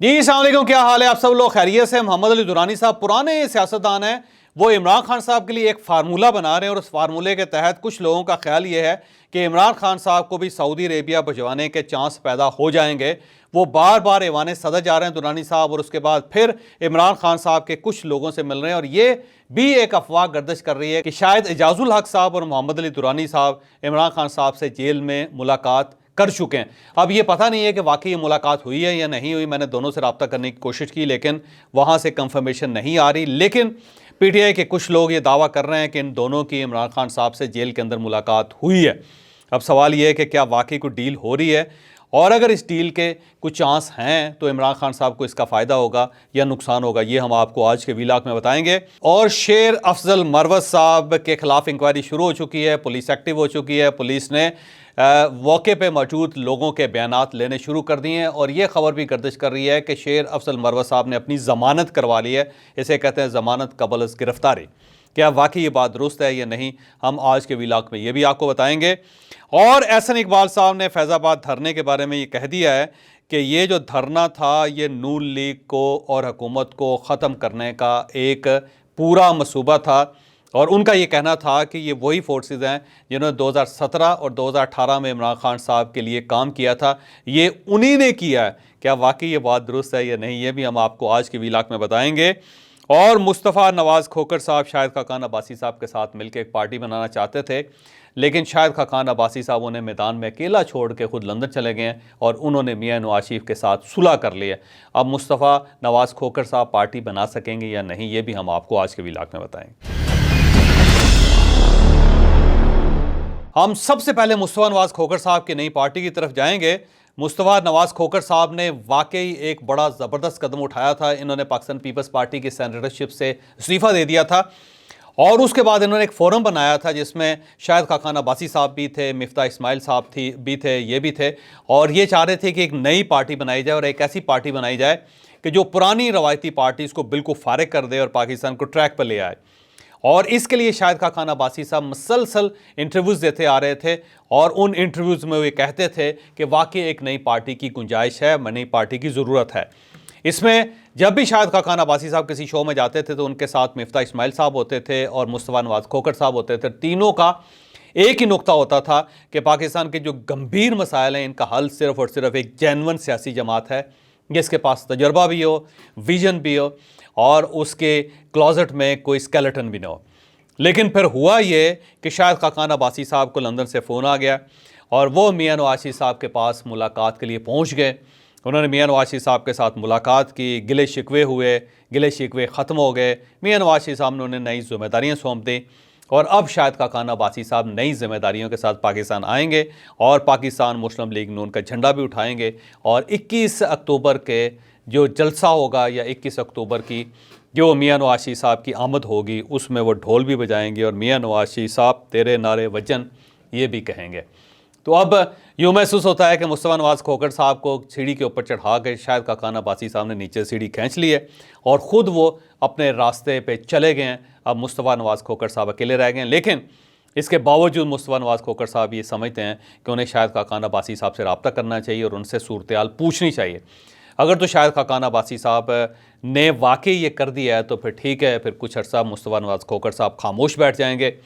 जी अस्सलाम वालेकुम, क्या हाल है? आप सब लोग खैरियत से? मोहम्मद अली दुरानी साहब पुराने सियासतदान हैं, वो इमरान खान साहब के लिए एक फार्मूला बना रहे हैं और उस फार्मूले के तहत कुछ लोगों का ख्याल ये है कि इमरान खान साहब को भी सऊदी अरेबिया भिजवाने के चांस पैदा हो जाएंगे। वो बार बार ऐवान सदर जा रहे हैं दुरानी साहब, और उसके बाद फिर इमरान खान साहब के कुछ लोगों से मिल रहे हैं, और ये भी एक अफवाह गर्दिश कर रही है कि शायद एजाजुल हक साहब और मोहम्मद अली दुरानी साहब इमरान खान साहब से जेल में मुलाकात कर चुके हैं। अब ये पता नहीं है कि वाकई ये मुलाकात हुई है या नहीं हुई। मैंने दोनों से रब्ता करने की कोशिश की लेकिन वहाँ से कंफर्मेशन नहीं आ रही। लेकिन पीटीआई के कुछ लोग ये दावा कर रहे हैं कि इन दोनों की इमरान खान साहब से जेल के अंदर मुलाकात हुई है। अब सवाल ये है कि क्या वाकई कोई डील हो रही है, और अगर इस डील के कुछ चांस हैं तो इमरान खान साहब को इसका फ़ायदा होगा या नुकसान होगा, ये हम आपको आज के वीलॉग में बताएंगे। और शेर अफजल मरवत साहब के खिलाफ इंक्वायरी शुरू हो चुकी है, पुलिस एक्टिव हो चुकी है, पुलिस ने मौके पे मौजूद लोगों के बयानात लेने शुरू कर दिए हैं, और ये खबर भी गर्दिश कर रही है कि शेर अफजल मरवत साहब ने अपनी ज़मानत करवा ली है। इसे कहते हैं ज़मानत कबल गिरफ्तारी। क्या वाकई ये बात दुरुस्त है या नहीं, हम आज के व्लॉग में ये भी आपको बताएंगे। और एहसन इकबाल साहब ने फैज़ाबाद धरने के बारे में ये कह दिया है कि ये जो धरना था ये नून लीग को और हुकूमत को ख़त्म करने का एक पूरा मंसूबा था, और उनका ये कहना था कि ये वही फोर्सेस हैं जिन्होंने 2017 और 2018 में इमरान खान साहब के लिए काम किया था, ये उन्हीं ने किया है। क्या वाकई ये बात दुरुस्त है या नहीं, ये भी हम आपको आज के व्लॉग में बताएंगे। और मुस्तफ़ा नवाज़ खोखर साहब शाहिद खाकान अब्बासी साहब के साथ मिलकर एक पार्टी बनाना चाहते थे, लेकिन शाहिद खाकान अब्बासी साहब उन्हें मैदान में अकेला छोड़ के खुद लंदन चले गए हैं और उन्होंने मियां नवाज शरीफ के साथ सुलह कर लिया। अब मुस्तफ़ा नवाज़ खोखर साहब पार्टी बना सकेंगे या नहीं, ये भी हम आपको आज के व्लॉग में बताएंगे। हम सबसे पहले मुस्तफ़ा नवाज़ खोखर साहब की नई पार्टी की तरफ जाएंगे। मुस्तफ़ा नवाज़ खोखर साहब ने वाकई एक बड़ा ज़बरदस्त कदम उठाया था। इन्होंने पाकिस्तान पीपल्स पार्टी की सेनेटरशिप से इस्तीफ़ा दे दिया था, और उसके बाद इन्होंने एक फोरम बनाया था जिसमें शाहिद खाकान अब्बासी साहब भी थे, मिफ्ता इस्माइल साहब भी थे, ये भी थे, और ये चाह रहे थे कि एक नई पार्टी बनाई जाए और एक ऐसी पार्टी बनाई जाए कि जो पुरानी रवायती पार्टीज़ को बिल्कुल फारिग कर दे और पाकिस्तान को ट्रैक पर ले आए। और इसके लिए शाहिद खाकान अब्बासी साहब मुसलसल इंटरव्यूज़ देते आ रहे थे, और उन इंटरव्यूज़ में वे कहते थे कि वाकई एक नई पार्टी की गुंजाइश है, नई पार्टी की ज़रूरत है। इसमें जब भी शाहिद खाकान अब्बासी साहब किसी शो में जाते थे तो उनके साथ मिफ्ता इस्माइल साहब होते थे और मुस्तफ़ा नवाज़ खोखर साहब होते थे। तीनों का एक ही नुक्ता होता था कि पाकिस्तान के जो गंभीर मसाइल हैं इनका हल सिर्फ़ और सिर्फ एक जेन्युइन सियासी जमात है जिसके पास तजर्बा भी हो, विजन भी हो, और उसके क्लोजेट में कोई स्केलेटन भी ना हो। लेकिन फिर हुआ ये कि शाहिद खाकान अब्बासी साहब को लंदन से फ़ोन आ गया और वो मियां नवाज शरीफ साहब के पास मुलाकात के लिए पहुंच गए। उन्होंने मियां नवाज शरीफ साहब के साथ मुलाकात की, गिले शिकवे हुए, गिले शिकवे ख़त्म हो गए। मियां नवाज शरीफ साहब ने उन्हें नई जिम्मेदारियाँ सौंप दी, और अब शाहिद खाकान अब्बासी साहब नई जिम्मेदारियों के साथ पाकिस्तान आएंगे और पाकिस्तान मुस्लिम लीग नून का झंडा भी उठाएंगे। और 21 अक्टूबर के जो जलसा होगा या 21 अक्टूबर की जो मियां नवाज शरीफ साहब की आमद होगी उसमें वो ढोल भी बजाएंगे और मियां नवाज शरीफ साहब तेरे नारे वजन ये भी कहेंगे। तो अब यूँ महसूस होता है कि मुस्तफ़ा नवाज़ खोखर साहब को सीढ़ी के ऊपर चढ़ा के शाहिद खाकान अब्बासी साहब ने नीचे सीढ़ी खींच ली है और ख़ुद वो अपने रास्ते पे चले गए हैं। अब मुस्तफ़ा नवाज़ खोखर साहब अकेले रह गए हैं, लेकिन इसके बावजूद मुस्तफ़ा नवाज़ खोखर साहब ये समझते हैं कि उन्हें शाहिद खाकान अब्बासी साहब से रब्ता करना चाहिए और उनसे सूरत-ए-हाल पूछनी चाहिए। अगर तो शाहिद खाकान अब्बासी साहब ने वाकई ये कर दिया है तो फिर ठीक है, फिर कुछ अर्सा मुस्तफ़ा नवाज़ खोखर साहब खामोश बैठ जाएंगे।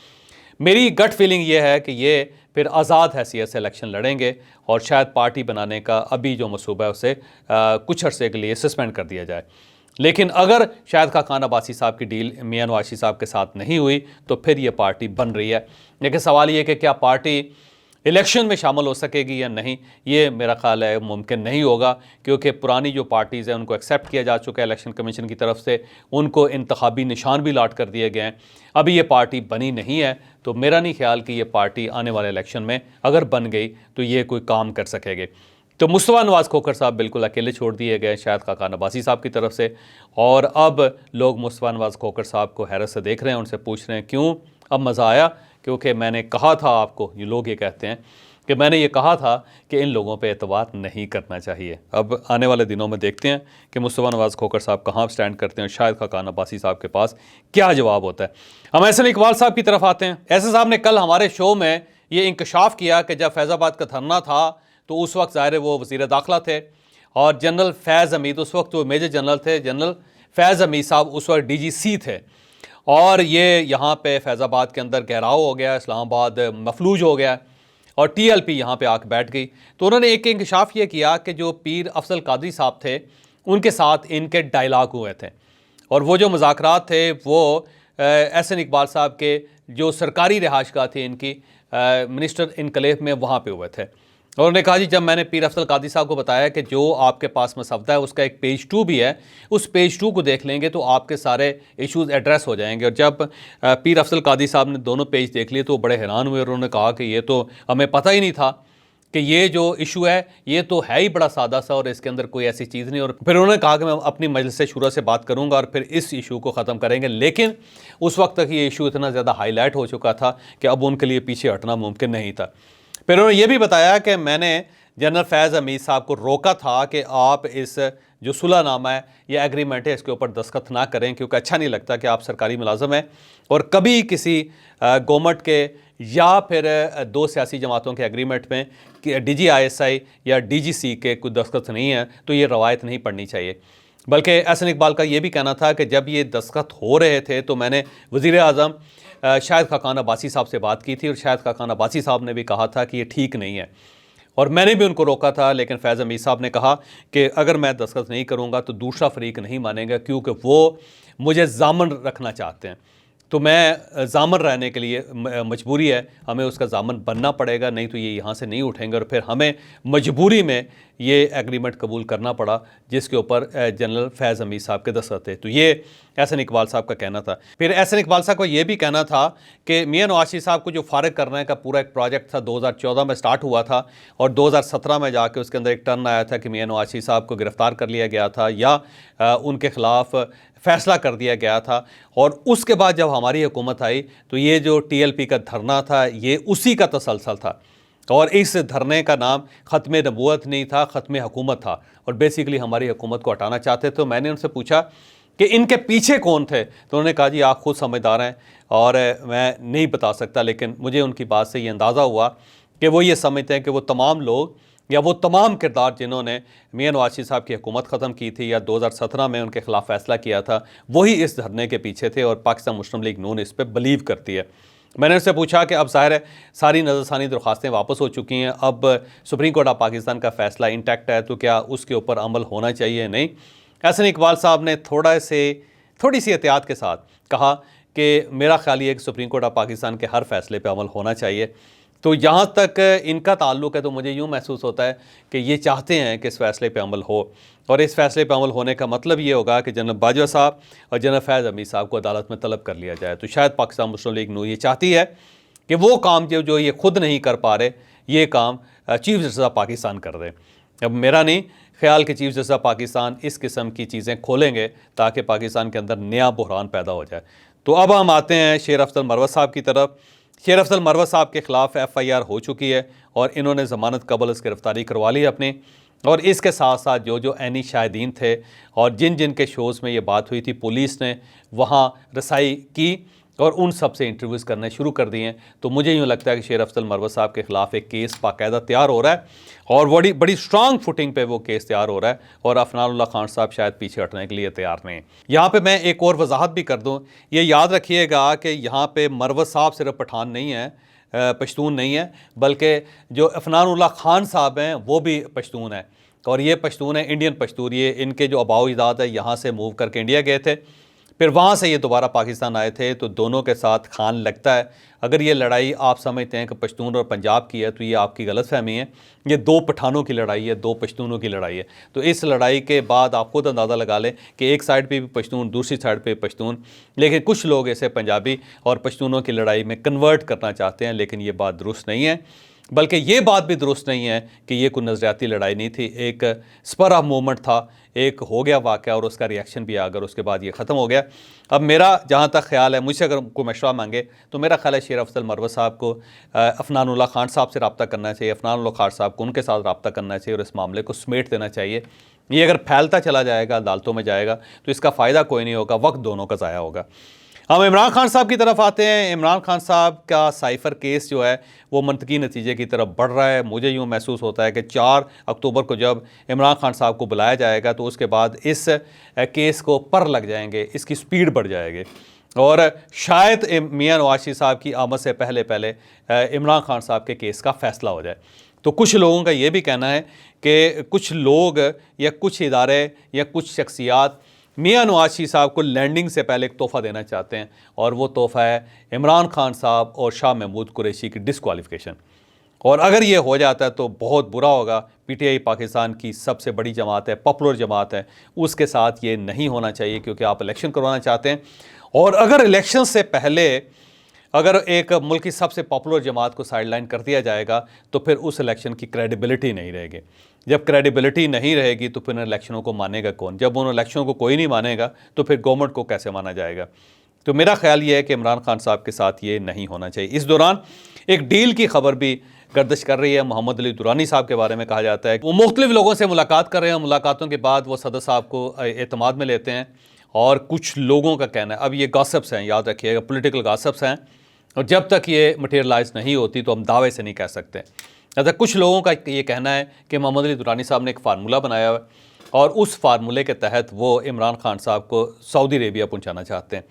मेरी गट फीलिंग ये है कि ये फिर आज़ाद हैसियत से इलेक्शन लड़ेंगे और शायद पार्टी बनाने का अभी जो मंसूबा है उसे कुछ अरसे के लिए सस्पेंड कर दिया जाए। लेकिन अगर शाहिद खाकान अब्बासी साहब की डील मियां नवाज शरीफ साहब के साथ नहीं हुई तो फिर ये पार्टी बन रही है। लेकिन सवाल ये कि क्या पार्टी इलेक्शन में शामिल हो सकेगी या नहीं, ये मेरा ख्याल है मुमकिन नहीं होगा, क्योंकि पुरानी जो पार्टीज़ हैं उनको एक्सेप्ट किया जा चुका है इलेक्शन कमीशन की तरफ से, उनको इंतखाबी निशान भी लाट कर दिए गए हैं। अभी ये पार्टी बनी नहीं है, तो मेरा नहीं ख्याल कि ये पार्टी आने वाले इलेक्शन में अगर बन गई तो ये कोई काम कर सकेगी। तो मुस्तफ़ा नवाज़ खोखर साहब बिल्कुल अकेले छोड़ दिए गए शाहिद खाकान अब्बासी साहब की तरफ से, और अब लोग मुस्तफ़ा नवाज़ खोखर साहब को हैरत से देख रहे हैं, उनसे पूछ रहे हैं क्यों अब मज़ा आया, क्योंकि मैंने कहा था आपको, ये लोग ये कहते हैं कि मैंने ये कहा था कि इन लोगों पे एतबार नहीं करना चाहिए। अब आने वाले दिनों में देखते हैं कि मुस्तफ़ा नवाज़ खोखर साहब कहाँ स्टैंड करते हैं और शाहिद खाकान अब्बासी साहब के पास क्या जवाब होता है। हम एहसन इकबाल साहब की तरफ आते हैं। एहसन साहब ने कल हमारे शो में ये इंकशाफ किया कि जब फैज़ाबाद का धरना था तो उस वक्त ज़ाहिर है वो वज़ीर दाखिला थे, और जनरल फैज़ हमीद उस वक्त वो मेजर जनरल थे, जनरल फैज़ हमीद साहब उस वक्त डीजीसी थे। और ये यहाँ पे फैज़ाबाद के अंदर घेराव हो गया, इस्लामाबाद मफलूज हो गया और टीएलपी यहाँ पे आके बैठ गई। तो उन्होंने एक इंकशाफ ये किया कि जो पीर अफजल कादरी साहब थे उनके साथ इनके डायलॉग हुए थे और वो जो मुज़ाकरात थे वो एहसन इकबाल साहब के जो सरकारी रिहाइशगाह थी इनकी मिनिस्टर इनकलेव में, वहाँ पे हुए थे। और उन्होंने कहा जी, जब मैंने पीर अफजल कादरी साहब को बताया कि जो आपके पास मसवदा है उसका एक पेज 2 भी है, उस पेज 2 को देख लेंगे तो आपके सारे इश्यूज़ एड्रेस हो जाएंगे। और जब पीर अफजल कादरी साहब ने दोनों पेज देख लिए तो बड़े हैरान हुए और उन्होंने कहा कि ये तो हमें पता ही नहीं था कि ये जो इशू है ये तो है ही बड़ा सादा सा और इसके अंदर कोई ऐसी चीज़ नहीं। और फिर उन्होंने कहा कि मैं अपनी मजलिस शुरा से बात करूंगा और फिर इस इशू को ख़त्म करेंगे। लेकिन उस वक्त तक ये इशू इतना ज़्यादा हाईलाइट हो चुका था कि अब उनके लिए पीछे हटना मुमकिन नहीं था। फिर उन्होंने ये भी बताया कि मैंने जनरल फैज़ हमीद साहब को रोका था कि आप इस जो सुलहनामा है या एग्रीमेंट है इसके ऊपर दस्तखत ना करें, क्योंकि अच्छा नहीं लगता कि आप सरकारी मुलाजम हैं और कभी किसी गवर्नमेंट के या फिर दो सियासी जमातों के एग्रीमेंट में कि DGISI या DGC के कुछ दस्तखत नहीं है तो ये रवायत नहीं पढ़नी चाहिए। बल्कि एहसन इकबाल का ये भी कहना था कि जब ये दस्तखत हो रहे थे तो मैंने वज़ीर आज़म शाहिद खाकान अब्बासी साहब से बात की थी और शाहिद खाकान अब्बासी साहब ने भी कहा था कि ये ठीक नहीं है और मैंने भी उनको रोका था। लेकिन फैज़ हमीद साहब ने कहा कि अगर मैं दस्तखत नहीं करूँगा तो दूसरा फरीक नहीं मानेगा, क्योंकि वो मुझे ज़ामन रखना चाहते हैं। तो मैं ज़ामन रहने के लिए मजबूरी है, हमें उसका ज़ामन बनना पड़ेगा, नहीं तो ये यहाँ से नहीं उठेंगे। और फिर हमें मजबूरी में ये एग्रीमेंट कबूल करना पड़ा जिसके ऊपर जनरल फैज़ हमीद साहब के दस्तखत थे। तो ये एहसन इकबाल साहब का कहना था। फिर एहसन इकबाल साहब को ये भी कहना था कि मियां नवाज शरीफ साहब को जो फारिग करने का पूरा एक प्रोजेक्ट था 2014 में स्टार्ट हुआ था और 2017 में जाके उसके अंदर एक टर्न आया था कि मियां नवाज शरीफ साहब को गिरफ़्तार कर लिया गया था या उनके ख़िलाफ़ फ़ैसला कर दिया गया था। और उसके बाद जब हमारी हुकूमत आई तो ये जो TLP का धरना था ये उसी का तसलसल था और इस धरने का नाम ख़त्म नबूवत नहीं था, ख़त्म हुकूमत था और बेसिकली हमारी हुकूमत को हटाना चाहते थे। तो मैंने उनसे पूछा कि इनके पीछे कौन थे, तो उन्होंने कहा जी आप खुद समझदार हैं और मैं नहीं बता सकता, लेकिन मुझे उनकी बात से ये अंदाज़ा हुआ कि वो ये समझते हैं कि वो तमाम लोग या वो तमाम किरदार जिन्होंने मियां नवाज शरीफ साहब की हुकूमत ख़त्म की थी या 2017 में उनके ख़िलाफ़ फ़ैसला किया था, वही इस धरने के पीछे थे और पाकिस्तान मुस्लिम लीग नून इस पर बिलीव करती है। मैंने उससे पूछा कि अब ज़ाहिर है सारी नज़रसानी दरख्वास्तें वापस हो चुकी हैं, अब सुप्रीम कोर्ट ऑफ पाकिस्तान का फ़ैसला इंटैक्ट है, तो क्या उसके ऊपर अमल होना चाहिए? नहीं। एहसन इकबाल साहब ने थोड़ी सी एहतियात के साथ कहा कि मेरा ख्याल ये है कि सुप्रीम कोर्ट ऑफ पाकिस्तान के हर फैसले पे अमल होना चाहिए। तो जहाँ तक इनका ताल्लुक़ है तो मुझे यूँ महसूस होता है कि ये चाहते हैं कि इस फ़ैसले पे अमल हो और इस फ़ैसले पे अमल होने का मतलब ये होगा कि जनरल बाजवा साहब और जनरल फैज़ हमीद साहब को अदालत में तलब कर लिया जाए। तो शायद पाकिस्तान मुस्लिम लीग नून ये चाहती है कि वो काम जो ये खुद नहीं कर पा रहे ये काम चीफ जस्टिस ऑफ पाकिस्तान कर दें। अब मेरा नहीं ख्याल कि चीफ जस्टिस ऑफ पाकिस्तान इस किस्म की चीज़ें खोलेंगे ताकि पाकिस्तान के अंदर नया बहरान पैदा हो जाए। तो अब हम आते हैं शेर अफजल मरवत साहब की तरफ। शेर अफजल मरवत साहब के ख़िलाफ़ FIR हो चुकी है और इन्होंने ज़मानत कबल गिरफ़्तारी करवा ली अपनी। और इसके साथ साथ जो ऐनी शाहिदीन थे और जिन के शोज़ में ये बात हुई थी पुलिस ने वहाँ रसाई की और उन सब से इंटरव्यूज़ करने शुरू कर दिए हैं। तो मुझे यूँ लगता है कि शेर अफजल मरवत साहब के ख़िलाफ़ एक केस बाकायदा तैयार हो रहा है और बड़ी स्ट्रांग फुटिंग पे वो केस तैयार हो रहा है और अफनानुल्लाह खान साहब शायद पीछे हटने के लिए तैयार नहीं। यहाँ पे मैं एक और वजाहत भी कर दूँ, ये याद रखिएगा कि यहाँ पे मरवत साहब सिर्फ पठान नहीं है, पश्तून नहीं है, बल्कि जो अफनानुल्लाह खान साहब हैं वो भी पश्तून है और ये पश्तून है, इंडियन पश्तून। ये इनके जो आबाओ अजदाद है यहाँ से मूव करके इंडिया गए थे, फिर वहाँ से ये दोबारा पाकिस्तान आए थे। तो दोनों के साथ खान लगता है। अगर ये लड़ाई आप समझते हैं कि पश्तून और पंजाब की है तो ये आपकी गलतफहमी है। ये दो पठानों की लड़ाई है, दो पश्तूनों की लड़ाई है। तो इस लड़ाई के बाद आप खुद अंदाज़ा लगा लें कि एक साइड पे भी पश्तून, दूसरी साइड पे पश्तून, लेकिन कुछ लोग ऐसे पंजाबी और पश्तूनों की लड़ाई में कन्वर्ट करना चाहते हैं, लेकिन ये बात दुरुस्त नहीं है। बल्कि ये बात भी दुरुस्त नहीं है कि ये कोई नज़रियाती लड़ाई नहीं थी, एक स्पर ऑफ मूवमेंट था, एक हो गया वाक़या और उसका रिएक्शन भी अगर उसके बाद ये ख़त्म हो गया। अब मेरा जहाँ तक ख्याल है, मुझसे अगर कोई मशवरा मांगे तो मेरा ख्याल है शेर अफजल मरवत साहब को अफनानुल्लाह खान साहब से रब्ता करना चाहिए, अफनानुल्लाह खान साहब को उनके साथ रब्ता करना चाहिए और इस मामले को समेट देना चाहिए। ये अगर फैलता चला जाएगा, अदालतों में जाएगा तो इसका फ़ायदा कोई नहीं होगा, वक्त दोनों का ज़ाया होगा। हम इमरान खान साहब की तरफ आते हैं। इमरान खान साहब का साइफर केस जो है वो मंतकी नतीजे की तरफ बढ़ रहा है। मुझे यूँ महसूस होता है कि 4 अक्टूबर को जब इमरान खान साहब को बुलाया जाएगा तो उसके बाद इस केस को पर लग जाएंगे, इसकी स्पीड बढ़ जाएगी और शायद मियां नवाज शरीफ साहब की आमद से पहले पहले इमरान खान साहब के केस का फैसला हो जाए। तो कुछ लोगों का ये भी कहना है कि कुछ लोग या कुछ इदारे या कुछ शख्सियात मियां नवाज शरीफ साहब को लैंडिंग से पहले एक तोहफ़ा देना चाहते हैं और वो तोहफ़ा है इमरान खान साहब और शाह महमूद कुरैशी की डिस्क्वालिफिकेशन। और अगर ये हो जाता है तो बहुत बुरा होगा। पीटीआई पाकिस्तान की सबसे बड़ी जमात है, पॉपुलर जमात है, उसके साथ ये नहीं होना चाहिए क्योंकि आप इलेक्शन करवाना चाहते हैं। और अगर इलेक्शन से पहले अगर एक मुल्क की सबसे पॉपुलर जमात को साइडलाइन कर दिया जाएगा तो फिर उस इलेक्शन की क्रेडिबिलिटी नहीं रहेगी। जब क्रेडिबिलिटी नहीं रहेगी तो फिर इलेक्शनों को मानेगा कौन? जब उन इलेक्शनों को कोई नहीं मानेगा तो फिर गवर्नमेंट को कैसे माना जाएगा? तो मेरा ख्याल ये है कि इमरान खान साहब के साथ ये नहीं होना चाहिए। इस दौरान एक डील की खबर भी गर्दिश कर रही है। मोहम्मद अली दुरानी साहब के बारे में कहा जाता है वो मुख्तलिफ लोगों से मुलाकात कर रहे हैं। मुलाकातों के बाद वो सदर साहब को एतमाद में लेते हैं और कुछ लोगों का कहना है, अब ये गॉसिप्स हैं, याद रखिएगा, पॉलिटिकल गॉसिप्स हैं और जब तक ये मटेरियलाइज नहीं होती तो हम दावे से नहीं कह सकते। अच्छा, कुछ लोगों का ये कहना है कि मोहम्मद अली दुरानी साहब ने एक फार्मूला बनाया हुआ है और उस फार्मूले के तहत वो इमरान खान साहब को सऊदी अरेबिया पहुंचाना चाहते हैं।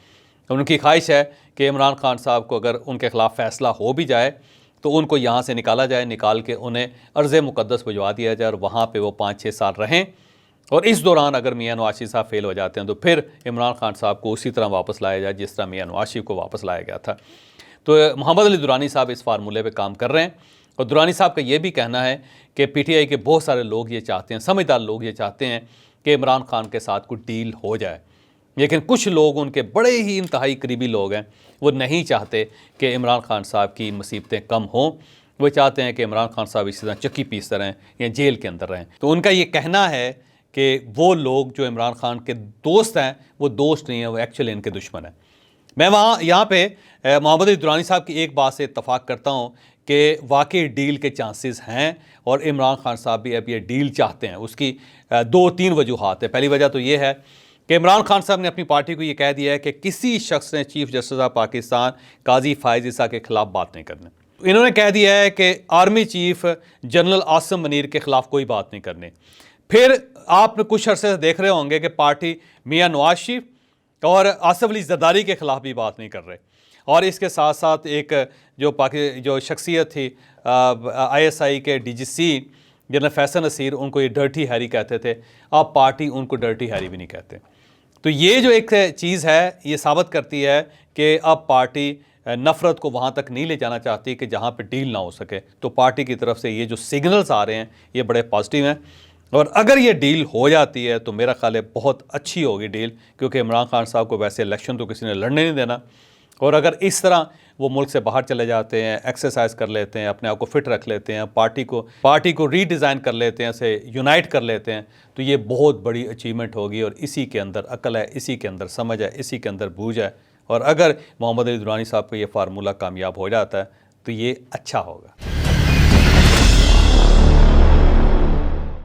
उनकी ख्वाहिश है कि इमरान खान साहब को अगर उनके ख़िलाफ़ फ़ैसला हो भी जाए तो उनको यहाँ से निकाला जाए, निकाल के उन्हें अर्ज़ मुक़द्दस भिजवा दिया जाए और वहाँ पर वो 5-6 साल रहें। और इस दौरान अगर मियां नवाज शरीफ साहब फेल हो जाते हैं तो फिर इमरान खान साहब को उसी तरह वापस लाया जाए जिस तरह मियां नवाज शरीफ को वापस लाया गया था। तो मोहम्मद अली दुरानी साहब इस फार्मूले पे काम कर रहे हैं और दुरानी साहब का ये भी कहना है कि पीटीआई के बहुत सारे लोग ये चाहते हैं, समझदार लोग ये चाहते हैं कि इमरान खान के साथ कोई डील हो जाए, लेकिन कुछ लोग, उनके बड़े ही इंतहाई करीबी लोग हैं, वो नहीं चाहते कि इमरान खान साहब की मुसीबतें कम हों। वो चाहते हैं कि इमरान खान साहब इसी तरह चक्की पीसते रहें या जेल के अंदर रहें। तो उनका ये कहना है कि वो लोग जो इमरान खान के दोस्त हैं वो दोस्त नहीं हैं, वो एक्चुअली इनके दुश्मन हैं। मैं यहाँ पे मोहम्मद अली दुरानी साहब की एक बात से इत्तफाक करता हूँ कि वाकई डील के चांसेस हैं और इमरान खान साहब भी अब ये डील चाहते हैं। उसकी 2-3 वजूहात है। पहली वजह तो ये है कि इमरान खान साहब ने अपनी पार्टी को ये कह दिया है कि किसी शख्स ने चीफ जस्टिस ऑफ पाकिस्तान काजी फ़ाइज़ ईसा के ख़िलाफ़ बात नहीं करनी। इन्होंने कह दिया है कि army chief general Asim Munir के ख़िलाफ़ कोई बात नहीं करनी। फिर आप कुछ अरसे से देख रहे होंगे कि पार्टी मियां नवाज शरीफ और आसिफ अली जरदारी के ख़िलाफ़ भी बात नहीं कर रहे और इसके साथ साथ एक जो शख्सियत थी ISI के DGC जनरल फैसल नसीर, उनको ये डर्टी हैरी कहते थे, अब पार्टी उनको डर्टी हैरी भी नहीं कहते। तो ये जो एक चीज़ है ये साबित करती है कि अब पार्टी नफ़रत को वहाँ तक नहीं ले जाना चाहती कि जहाँ पे डील ना हो सके। तो पार्टी की तरफ से ये जो सिग्नल्स आ रहे हैं ये बड़े पॉजिटिव हैं और अगर ये डील हो जाती है तो मेरा ख्याल है बहुत अच्छी होगी डील, क्योंकि इमरान खान साहब को वैसे इलेक्शन तो किसी ने लड़ने नहीं देना और अगर इस तरह वो मुल्क से बाहर चले जाते हैं, एक्सरसाइज कर लेते हैं, अपने आप को फिट रख लेते हैं, पार्टी को रीडिज़ाइन कर लेते हैं, से यूनाइट कर लेते हैं, तो ये बहुत बड़ी अचीवमेंट होगी और इसी के अंदर अकल है, इसी के अंदर समझ है, इसी के अंदर बूझ है। और अगर मोहम्मद अली दुरानी साहब को ये फार्मूला कामयाब हो जाता है तो ये अच्छा होगा।